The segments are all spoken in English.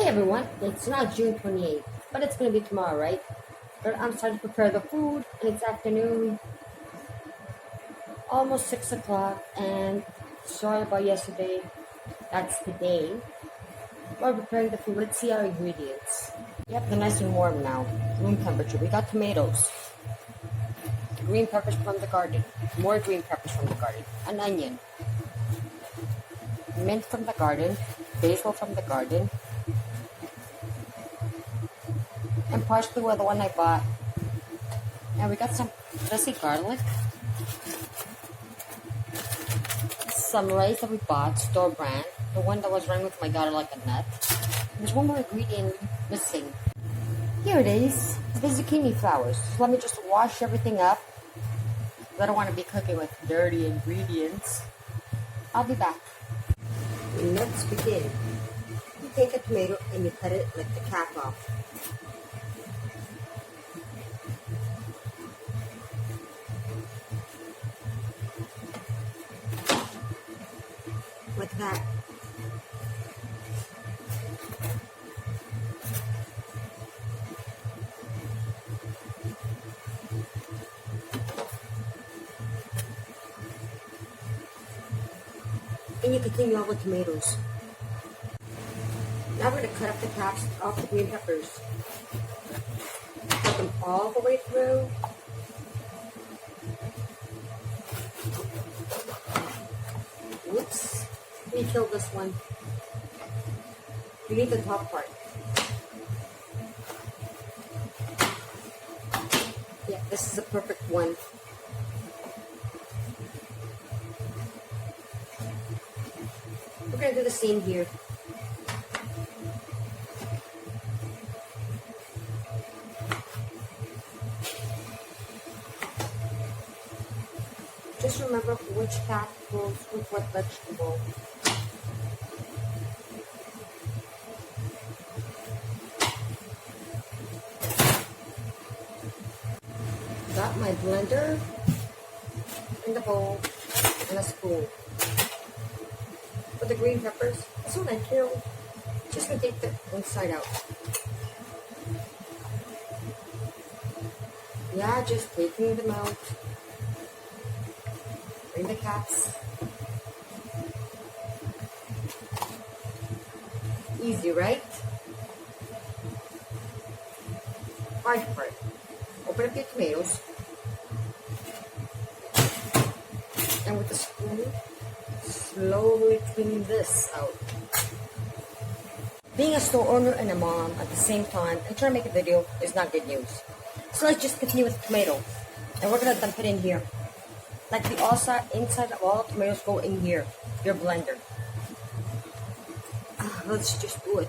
Hey everyone, it's not June 28th, but it's gonna be tomorrow, right? But I'm starting to prepare the food, and it's afternoon, almost 6 o'clock, and sorry about yesterday. That's today. We're preparing the food. Let's see our ingredients. Yep, they're nice and warm now. Room temperature. We got tomatoes, green peppers from the garden, more green peppers from the garden, an onion, mint from the garden, basil from the garden, and parsley were the one I bought. And we got some dressy garlic, some rice that we bought, store brand, the one that was running with my daughter like a nut. There's one more ingredient missing. Here it is, the zucchini flowers. So let me just wash everything up. I don't want to be cooking with dirty ingredients. I'll be back. Let's begin. You take a tomato and you cut it like the cap off. Like that. And you continue all the tomatoes. Now we're going to cut up the caps off the green peppers. Cut them all the way through. Whoops. We killed this one. You need the top part. Yeah, this is a perfect one. We're going to do the same here. Just remember which cap goes with what vegetable. Got my blender in the bowl and a spoon. For the green peppers, this one I killed. Just gonna take the inside out. Yeah, just taking them out. Bring the caps. Easy, right? Hard part. Open up your tomatoes. And with the spoon, slowly clean this out. Being a store owner and a mom at the same time and trying to make a video is not good news. So let's just continue with the tomato. And we're gonna dump it in here. Like the inside of all tomatoes go in here, your blender. Let's just do it.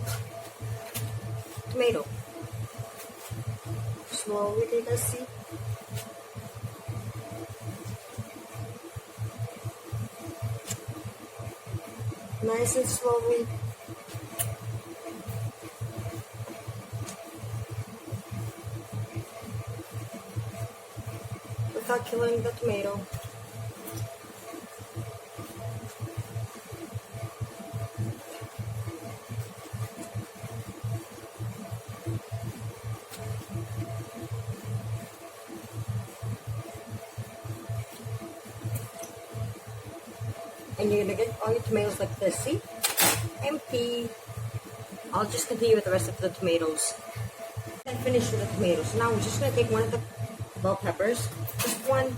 Tomato. Slowly take a seat. Nice and slowly. Without killing the tomato. And you're going to get all your tomatoes like this, see? Empty. I'll just continue with the rest of the tomatoes. And finish with the tomatoes. Now we're just going to take one of the bell peppers. Just one.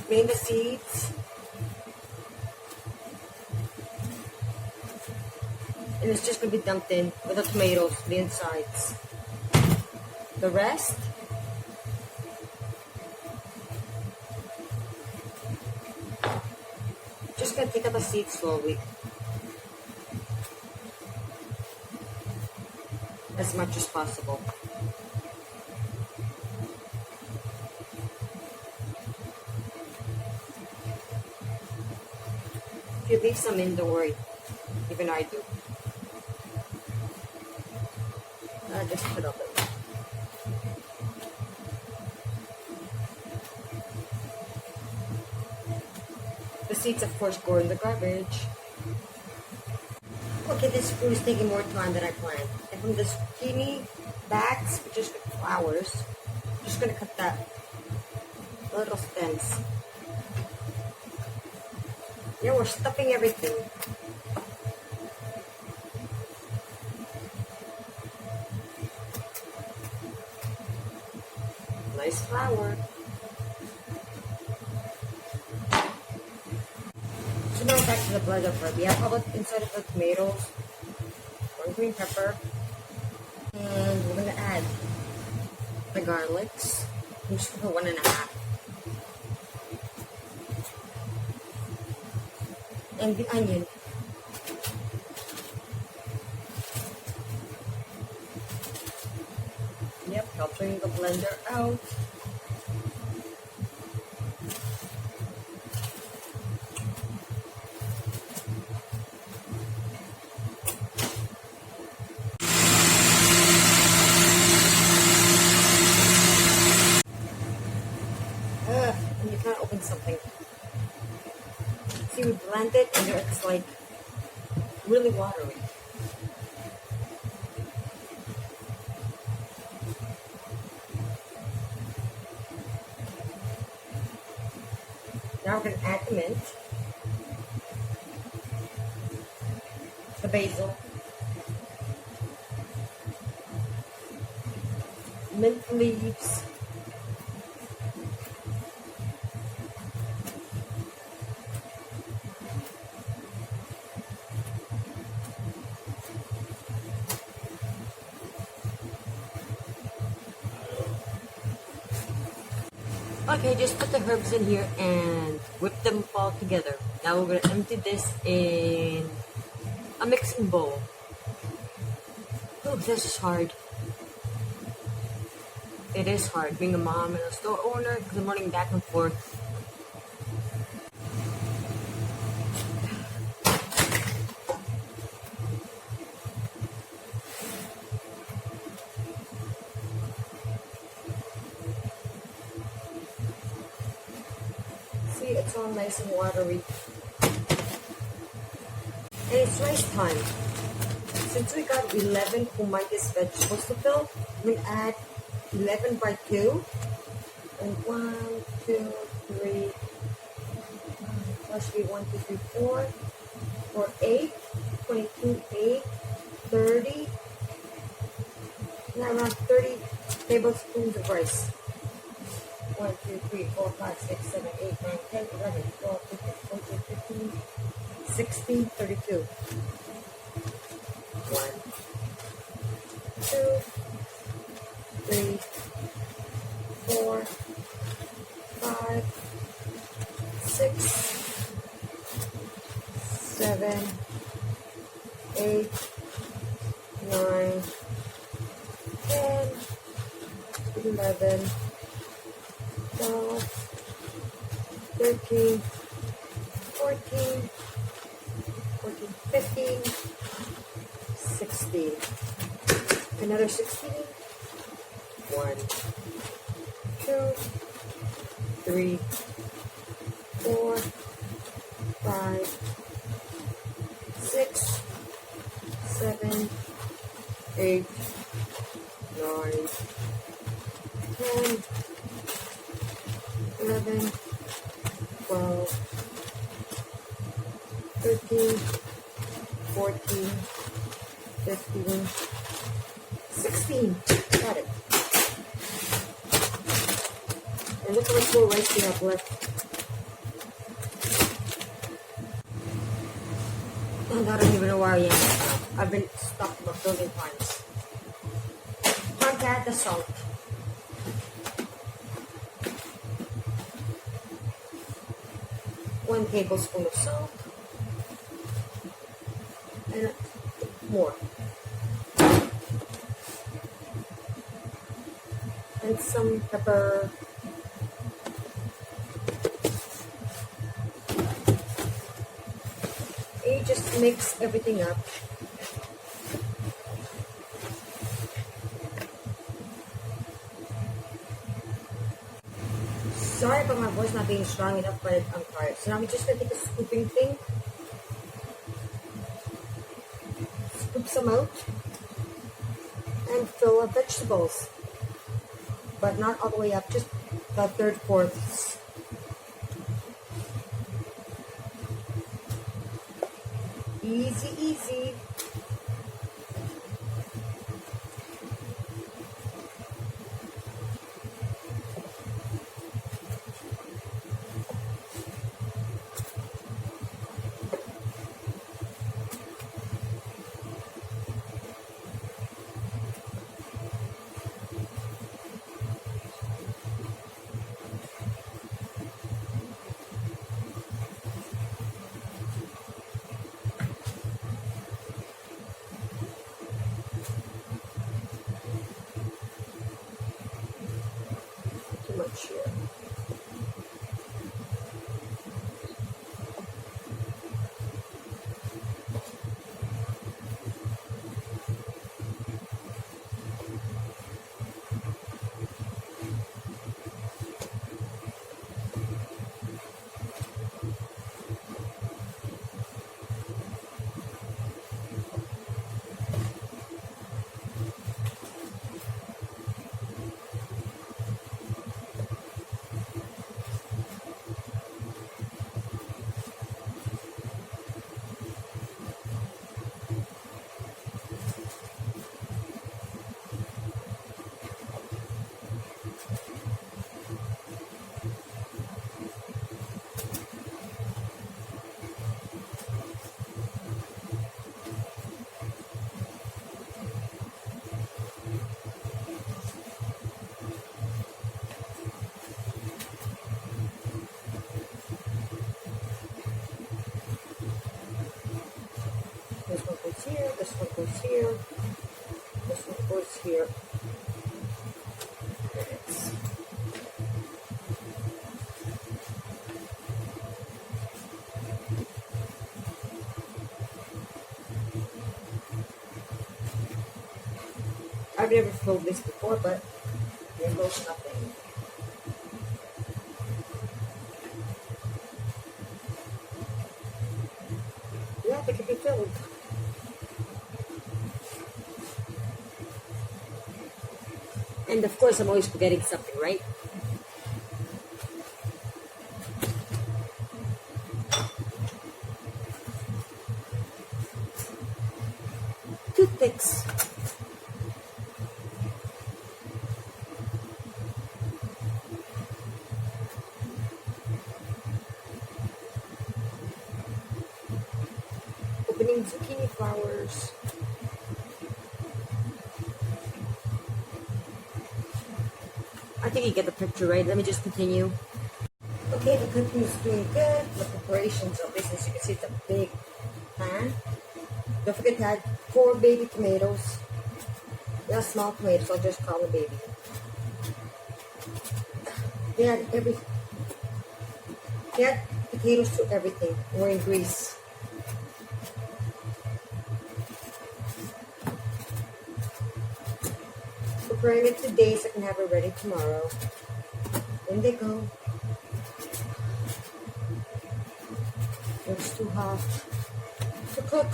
Drain the seeds. And it's just going to be dumped in with the tomatoes, the insides. The rest, just gonna take out the seeds slowly, as much as possible. If you leave some in, don't worry. Even I do. I just put up it. The seeds, of course, go in the garbage. Okay, this food is taking more time than I planned. And from the zucchini backs, we just got flowers. Just gonna cut that little stems. Yeah, we're stuffing everything. Nice flower. So now back to the blender part. We have all the inside of the tomatoes, one green pepper, and we're gonna add the garlics. I'm just gonna put 1.5. And the onion. Yep, helping the blender out. And you can't open something. See, we blend it and it's like really watery. Now we're going to add the mint, the basil, mint leaves, okay, just put the herbs in here and whip them all together. Now we're going to empty this in a mixing bowl. Oh, this is hard. It is hard being a mom and a store owner because I'm running back and forth. See, it's all nice and watery. And it's rice time. Since we got 11 humongous vegetables to fill, we add 11 by 2. And 1, 2, 3, that should be 1, 2, 3, 4, 4, 8, 22, 8, 30, now around 30 tablespoons of rice. 1, 2, 3, 4, 5, 6, 7, 8, 9, 10, 11, 12, 13, 14, 15, 16, 32. 1, 2, 3, 4, 5, 6, 7, 8, 9, 10, 11, 12, 13, 14, 15, 16. Another 16. 1, 2, 3, 4, 5, 6, 7, 8, 9, 10, 11, 12, 13, 14, 15, 16. Got it. And look how much more rice we have left. And I don't even know where I am. I've been stuck about 1,000,000 times. Time to add the salt. One tablespoon of salt. And more. And some pepper. And you just mix everything up. Sorry about my voice not being strong enough, but I'm tired. So now we're just going to take a scooping thing. scoop some out and fill up vegetables, but not all the way up, just the third fourths. Easy, easy. Too much here. This one goes here, this one goes here, this one goes here. There it is. I've never filled this before, but there goes nothing. Yeah, they can be filled. And of course, I'm always forgetting something, right? Toothpicks. Opening zucchini flowers. I think you get the picture, right? Let me just continue. Okay, the cooking is doing good. The preparations of this, as you can see, it's a big pan. Don't forget to add 4 baby tomatoes. Yeah, small tomatoes. I'll just call them baby. They add potatoes to everything. We're in Greece. Preparing it today so I can have it ready tomorrow. In they go. It's too hot to cook.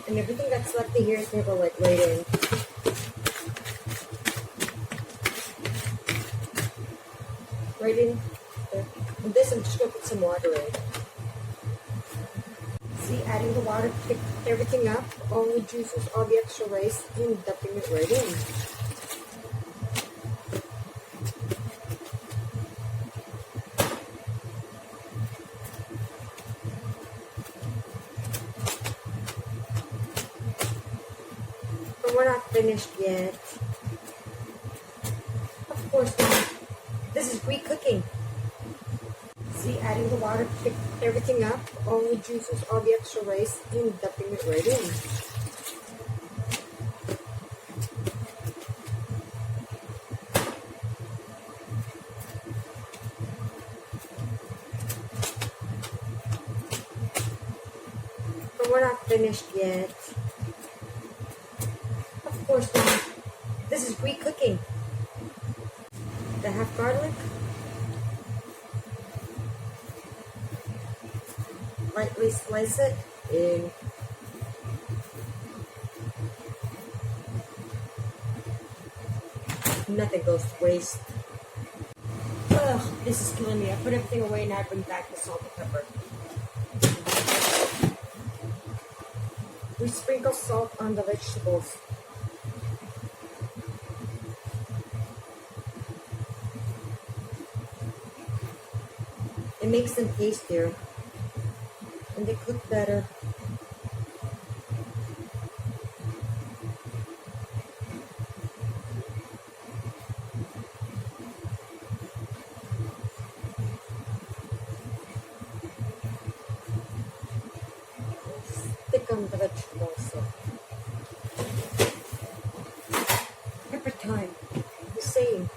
And everything that's left in here is gonna go like right in. Right in there. And this, I'm just gonna put some water in. See, adding the water, pick everything up, all the juices, all the extra rice, and dumping it right in. But we're not finished yet. Of course not. This is Greek cooking. See, adding the water, pick everything up, all the juices, all the extra rice, and dumping it right in. But we're not finished yet. Of Of course, Mom. This is Greek cooking. The half garlic. Lightly slice it in. Nothing goes to waste. Ugh, this is killing me. I put everything away and I bring back the salt and pepper. We sprinkle salt on the vegetables. It makes them tastier and they cook better. Stick on the vegetables. Pepper time. The same.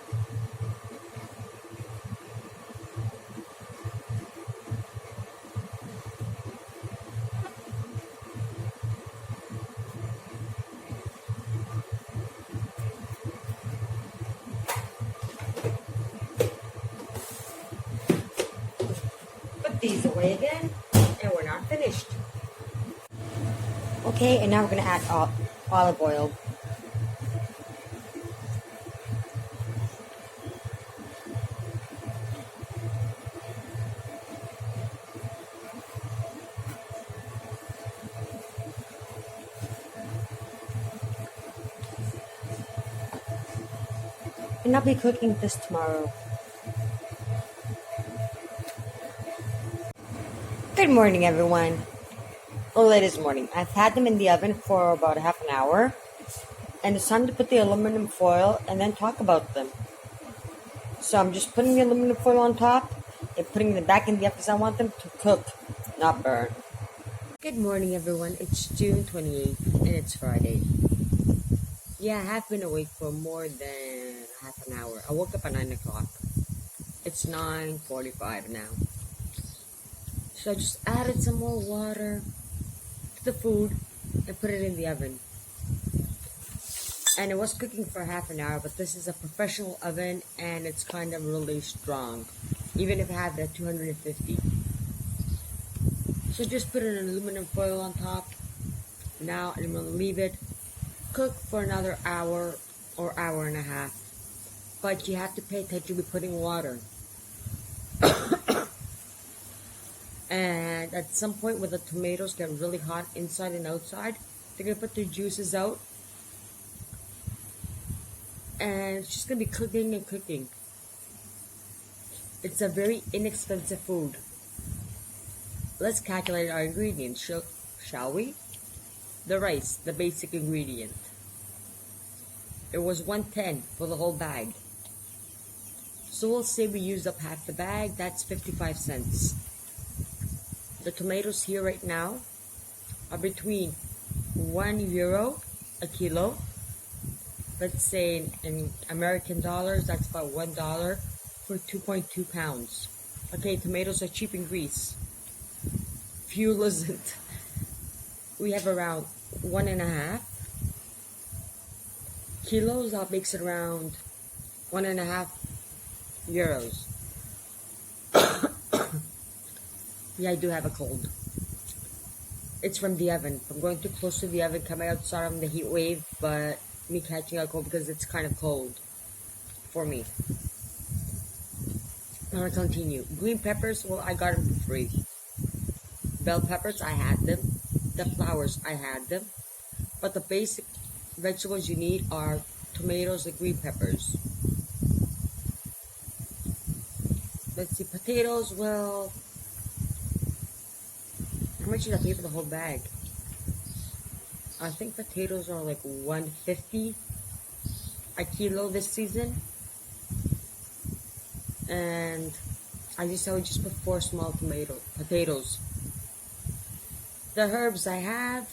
Put these away again, and we're not finished. Okay, and now we're going to add olive oil. And I'll be cooking this tomorrow. Good morning, everyone. Well, it is morning. I've had them in the oven for about half an hour. And it's time to put the aluminum foil and then talk about them. So I'm just putting the aluminum foil on top and putting them back in the oven because I want them to cook, not burn. Good morning, everyone. It's June 28th and it's Friday. Yeah, I have been awake for more than half an hour. I woke up at 9 o'clock. It's 9:45 now. So I just added some more water to the food and put it in the oven. And it was cooking for half an hour, but this is a professional oven and it's kind of really strong, even if I have it at 250. So just put an aluminum foil on top. Now I'm going to leave it cook for another hour or hour and a half. But you have to pay attention to putting water. And at some point when the tomatoes get really hot inside and outside, they're going to put their juices out. And it's just going to be cooking and cooking. It's a very inexpensive food. Let's calculate our ingredients, shall we? The rice, the basic ingredient. It was $1.10 for the whole bag. So we'll say we used up half the bag, that's 55 cents. The tomatoes here right now are between €1 a kilo. Let's say in American dollars, that's about $1 for 2.2 pounds. Okay, tomatoes are cheap in Greece. Fuel isn't. We have around 1.5 kilos. That makes it around 1.5 euros. Yeah, I do have a cold. It's from the oven. I'm going too close to the oven, coming outside from the heat wave, but me catching a cold because it's kind of cold for me. I'm gonna continue. Green peppers, well, I got them for free. Bell peppers, I had them. The flowers, I had them. But the basic vegetables you need are tomatoes and green peppers. Let's see, potatoes, well, how much did I pay for the whole bag? I think potatoes are like $1.50 a kilo this season. And I would just put 4 small potatoes. The herbs I have,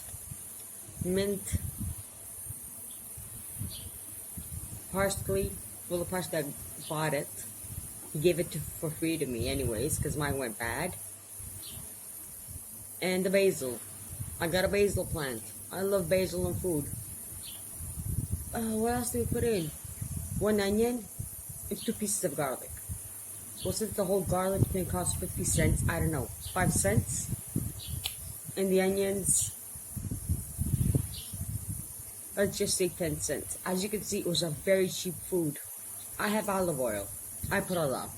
mint, parsley. Well, the parsley, I bought it. He gave it for free to me anyways, because mine went bad. And the basil. I got a basil plant. I love basil in food. What else do we put in? One onion and two pieces of garlic. Well, since the whole garlic thing costs 50 cents, I don't know, 5 cents. And the onions, let's just say 10 cents. As you can see, it was a very cheap food. I have olive oil. I put a lot.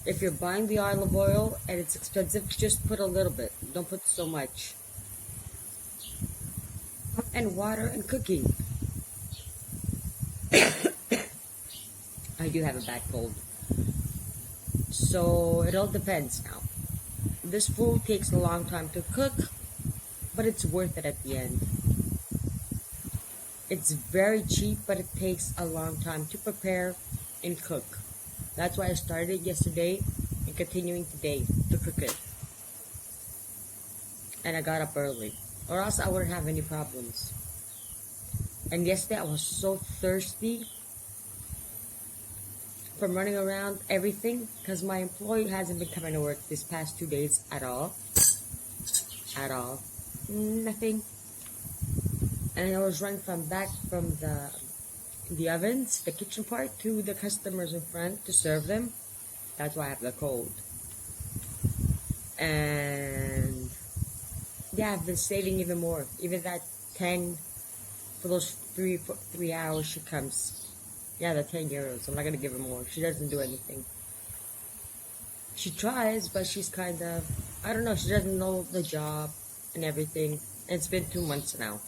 If you're buying the olive oil and it's expensive, just put a little bit. Don't put so much. And water and cooking. I do have a bad cold. So it all depends now. This food takes a long time to cook, but it's worth it at the end. It's very cheap, but it takes a long time to prepare and cook. That's why I started yesterday and continuing today to cook it. And I got up early, or else I wouldn't have any problems. And yesterday I was so thirsty from running around everything because my employee hasn't been coming to work this past 2 days at all. At all. Nothing. And I was running back from the ovens, the kitchen part, to the customers in front to serve them. That's why I have the cold. And yeah, I've been saving even more. Even that 10 for those 3 hours she comes. Yeah, the 10 euros. I'm not gonna give her more. She doesn't do anything. She tries, but she's kind of, I don't know, she doesn't know the job and everything. And it's been 2 months now.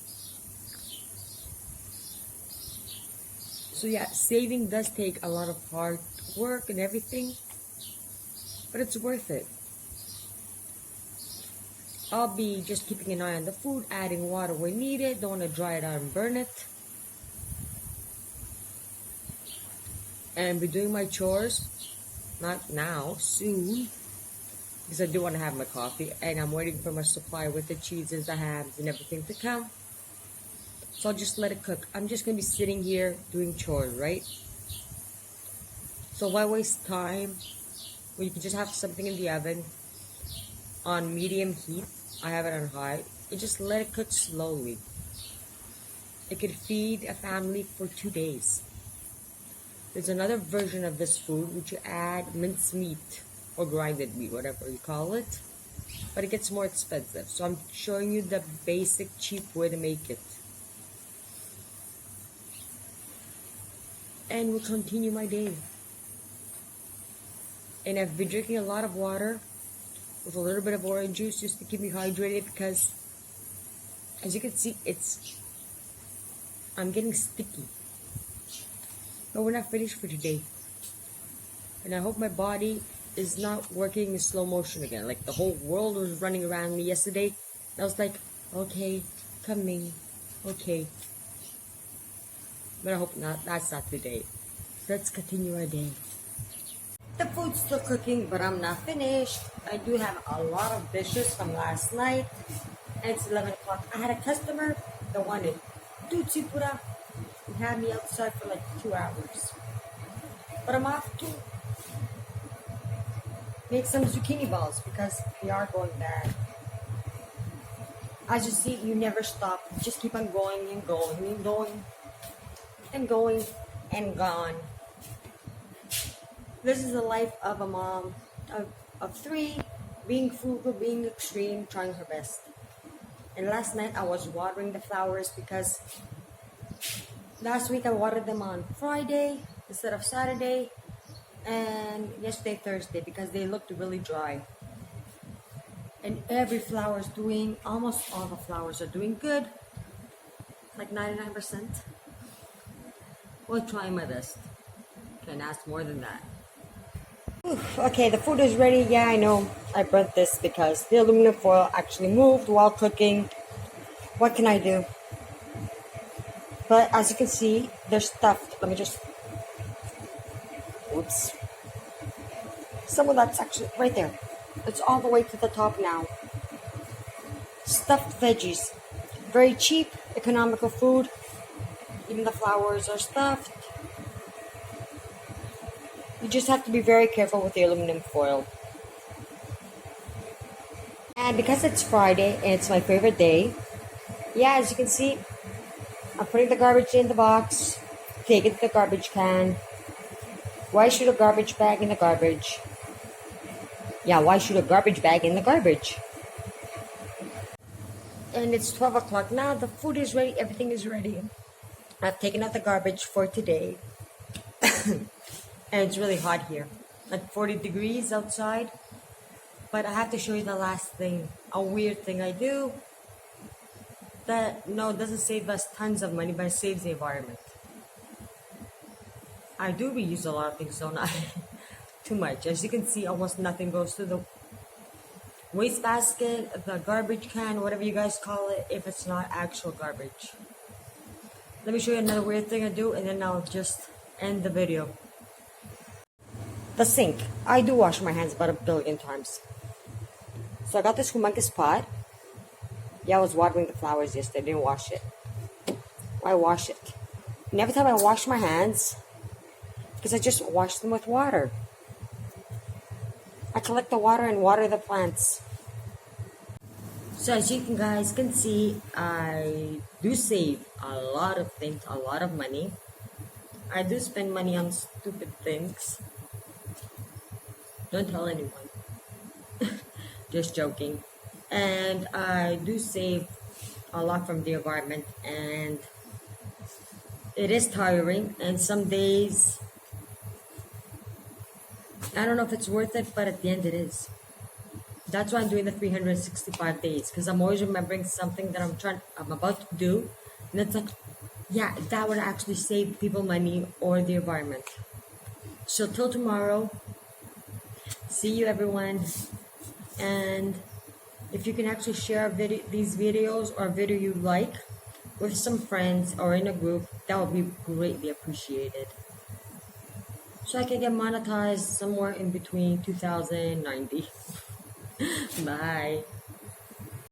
So yeah, saving does take a lot of hard work and everything, but it's worth it. I'll be just keeping an eye on the food, adding water when needed, don't want to dry it out and burn it. And be doing my chores, not now, soon, because I do want to have my coffee, and I'm waiting for my supply with the cheeses, the hams, and everything to come. So I'll just let it cook. I'm just going to be sitting here doing chores, right? So why waste time when you can just have something in the oven on medium heat? I have it on high. And just let it cook slowly. It could feed a family for 2 days. There's another version of this food which you add minced meat or grinded meat, whatever you call it. But it gets more expensive. So I'm showing you the basic, cheap way to make it. And we'll continue my day. And I've been drinking a lot of water with a little bit of orange juice just to keep me hydrated because, as you can see, I'm getting sticky. But we're not finished for today. And I hope my body is not working in slow motion again. Like the whole world was running around me yesterday. And I was like, okay, coming, okay. But I hope not. That's not today. So let's continue our day. The food's still cooking, but I'm not finished. I do have a lot of dishes from last night. And it's 11 o'clock. I had a customer that wanted tutsipura and had me outside for like 2 hours. But I'm off to make some zucchini balls because they are going bad. As you see, you never stop. You just keep on going and going and going and going and gone. This is the life of a mom of 3, being frugal, being extreme, trying her best. And last night I was watering the flowers because last week I watered them on Friday instead of Saturday, and yesterday Thursday because they looked really dry. And every flower is doing, almost all the flowers are doing good, like 99%. We'll try my best. Can't ask more than that. Okay, the food is ready. Yeah, I know I burnt this because the aluminum foil actually moved while cooking. What can I do? But as you can see, they're stuffed. Let me just... Oops. Some of that's actually right there. It's all the way to the top now. Stuffed veggies. Very cheap, economical food. Even the flowers are stuffed. You just have to be very careful with the aluminum foil. And because it's Friday and it's my favorite day, yeah, as you can see, I'm putting the garbage in the box, take it to the garbage can. Why should a garbage bag in the garbage? Yeah, why should a garbage bag in the garbage? And it's 12 o'clock now. The food is ready. Everything is ready. I've taken out the garbage for today. And it's really hot here. At 40 degrees outside. But I have to show you the last thing. A weird thing I do. That, no, it doesn't save us tons of money, but it saves the environment. I do reuse a lot of things, don't I? Too much. As you can see, almost nothing goes to the wastebasket, the garbage can, whatever you guys call it, if it's not actual garbage. Let me show you another weird thing I do, and then I'll just end the video. The sink. I do wash my hands about 1 billion times. So I got this humongous pot. Yeah, I was watering the flowers yesterday. I didn't wash it. Why wash it? And every time I wash my hands, because I just wash them with water. I collect the water and water the plants. So as you guys can see, I do save a lot of things, a lot of money. I do spend money on stupid things. Don't tell anyone. Just joking. And I do save a lot from the environment, and it is tiring, and some days I don't know if it's worth it, but at the end it is. That's why I'm doing the 365 days, because I'm always remembering something that I'm about to do, and it's like, yeah, that would actually save people money or the environment. So till tomorrow, see you everyone, and if you can actually share these videos or a video you like with some friends or in a group, that would be greatly appreciated. So I can get monetized somewhere in between 2090. Bye.